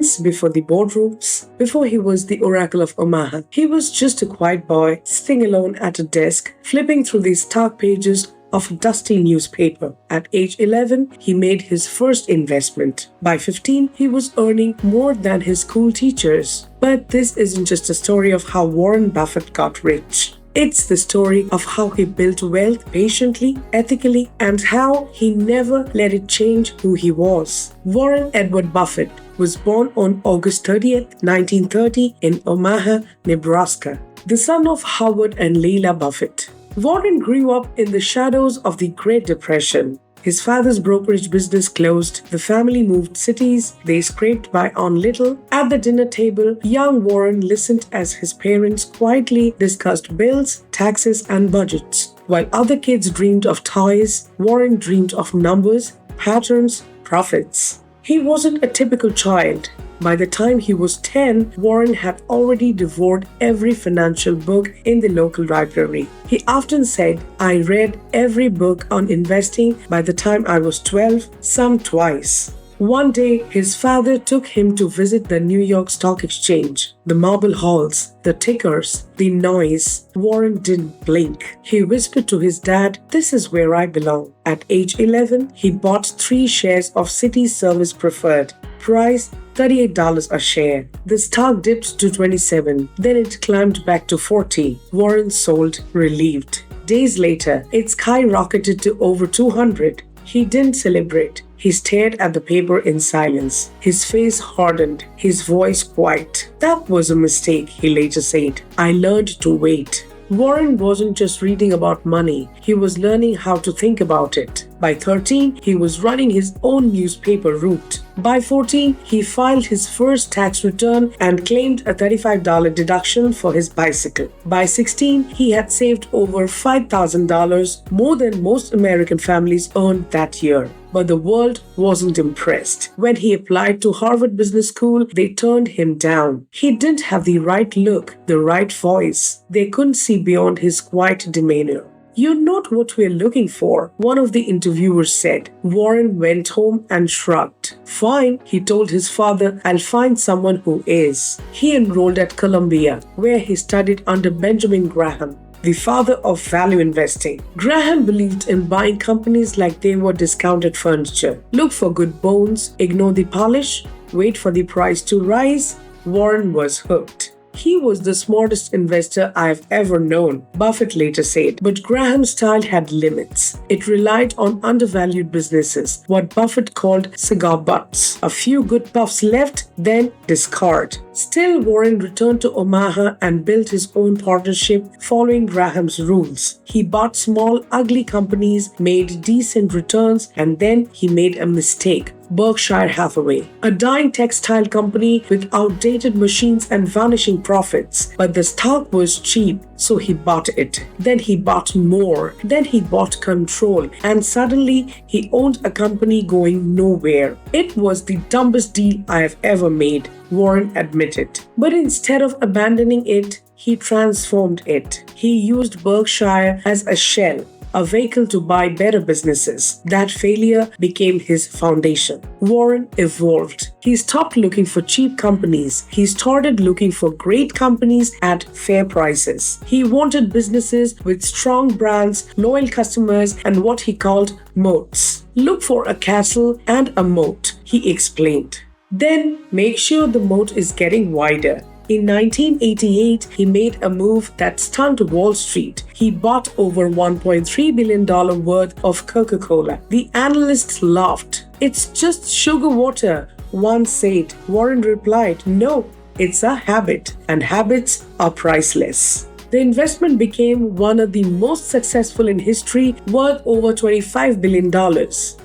before the boardrooms, before he was the Oracle of Omaha. He was just a quiet boy sitting alone at a desk, flipping through the stark pages of a dusty newspaper. At age 11, he made his first investment. By 15, he was earning more than his school teachers. But this isn't just a story of how Warren Buffett got rich. It's the story of how he built wealth patiently, ethically, and how he never let it change who he was. Warren Edward Buffett was born on August 30th, 1930 in Omaha, Nebraska, the son of Howard and Leila Buffett. Warren grew up in the shadows of the Great Depression. His father's brokerage business closed, the family moved cities, they scraped by on little. At the dinner table, young Warren listened as his parents quietly discussed bills, taxes, and budgets. While other kids dreamed of toys, Warren dreamed of numbers, patterns, profits. He wasn't a typical child. By the time he was 10, Warren had already devoured every financial book in the local library. He often said, "I read every book on investing by the time I was 12, some twice." One day, his father took him to visit the New York Stock Exchange. The marble halls, the tickers, the noise. Warren didn't blink. He whispered to his dad, "This is where I belong." At age 11, he bought 3 shares of City Service Preferred. Price $38 a share. The stock dipped to 27, then it climbed back to 40. Warren sold, relieved. Days later, it skyrocketed to over 200. He didn't celebrate. He stared at the paper in silence. His face hardened, his voice quiet. "That was a mistake," he later said. "I learned to wait." Warren wasn't just reading about money, he was learning how to think about it. By 13, he was running his own newspaper route. By 14, he filed his first tax return and claimed a $35 deduction for his bicycle. By 16, he had saved over $5,000, more than most American families earned that year. But the world wasn't impressed. When he applied to Harvard Business School, they turned him down. He didn't have the right look, the right voice. They couldn't see beyond his quiet demeanor. "You're not what we're looking for," one of the interviewers said. Warren went home and shrugged. "Fine," he told his father, "I'll find someone who is." He enrolled at Columbia, where he studied under Benjamin Graham, the father of value investing. Graham believed in buying companies like they were discounted furniture. Look for good bones, ignore the polish, wait for the price to rise. Warren was hooked. "He was the smartest investor I've ever known," Buffett later said. But Graham's style had limits. It relied on undervalued businesses, what Buffett called cigar butts. A few good puffs left, then discard. Still, Warren returned to Omaha and built his own partnership following Graham's rules. He bought small, ugly companies, made decent returns, and then he made a mistake. Berkshire Hathaway, a dying textile company with outdated machines and vanishing profits. But the stock was cheap, so he bought it. Then he bought more. Then he bought control. And suddenly, he owned a company going nowhere. "It was the dumbest deal I have ever made," Warren admitted. But instead of abandoning it, he transformed it. He used Berkshire as a shell, a vehicle to buy better businesses. That failure became his foundation. Warren evolved. He stopped looking for cheap companies. He started looking for great companies at fair prices. He wanted businesses with strong brands, loyal customers, and what he called moats. "Look for a castle and a moat," he explained. "Then make sure the moat is getting wider." In 1988, he made a move that stunned Wall Street. He bought over $1.3 billion worth of Coca-Cola. The analysts laughed. "It's just sugar water," one said. Warren replied, "No, it's a habit, and habits are priceless." The investment became one of the most successful in history, worth over $25 billion.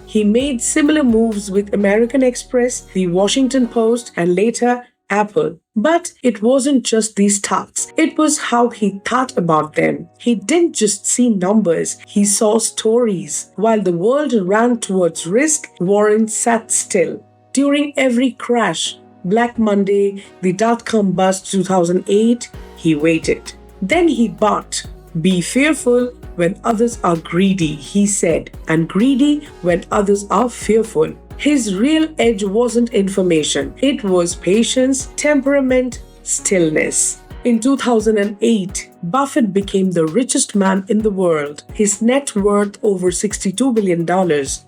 He made similar moves with American Express, the Washington Post, and later Apple. But it wasn't just these stocks, it was how he thought about them. He didn't just see numbers, he saw stories. While the world ran towards risk, Warren sat still. During every crash, Black Monday, the dot-com bust 2008, he waited. Then he bought. "Be fearful when others are greedy," he said, "and greedy when others are fearful." His real edge wasn't information, it was patience, temperament, stillness. In 2008, Buffett became the richest man in the world. His net worth over $62 billion.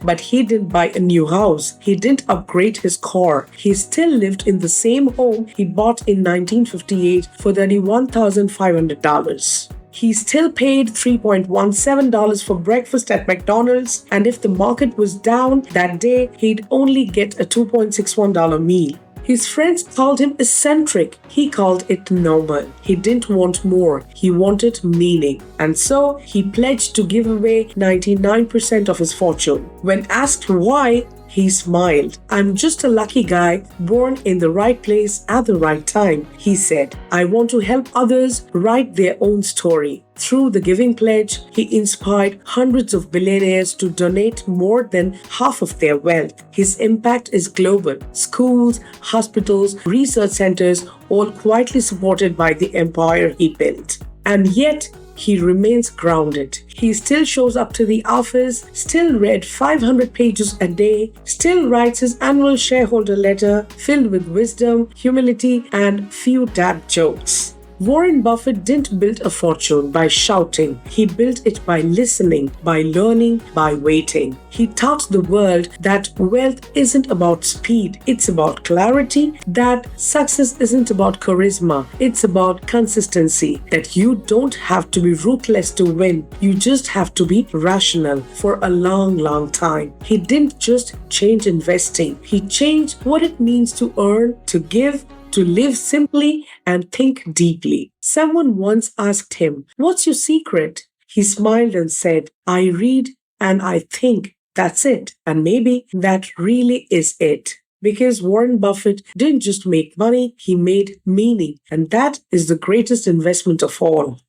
But he didn't buy a new house. He didn't upgrade his car. He still lived in the same home he bought in 1958 for $31,500. He still paid $3.17 for breakfast at McDonald's, and if the market was down that day, he'd only get a $2.61 meal. His friends called him eccentric. He called it normal. He didn't want more. He wanted meaning. And so he pledged to give away 99% of his fortune. When asked why, he smiled. "I'm just a lucky guy born in the right place at the right time," he said. "I want to help others write their own story." Through the Giving Pledge, he inspired hundreds of billionaires to donate more than half of their wealth. His impact is global. Schools, hospitals, research centers, all quietly supported by the empire he built. And yet, he remains grounded. He still shows up to the office, still read 500 pages a day, still writes his annual shareholder letter filled with wisdom, humility, and few dad jokes. Warren Buffett didn't build a fortune by shouting. He built it by listening, by learning, by waiting. He taught the world that wealth isn't about speed, it's about clarity, that success isn't about charisma, it's about consistency, that you don't have to be ruthless to win, you just have to be rational for a long, long time. He didn't just change investing, he changed what it means to earn, to give, to live simply and think deeply. Someone once asked him, "What's your secret?" He smiled and said, "I read and I think. That's it." And maybe that really is it. Because Warren Buffett didn't just make money, he made meaning. And that is the greatest investment of all.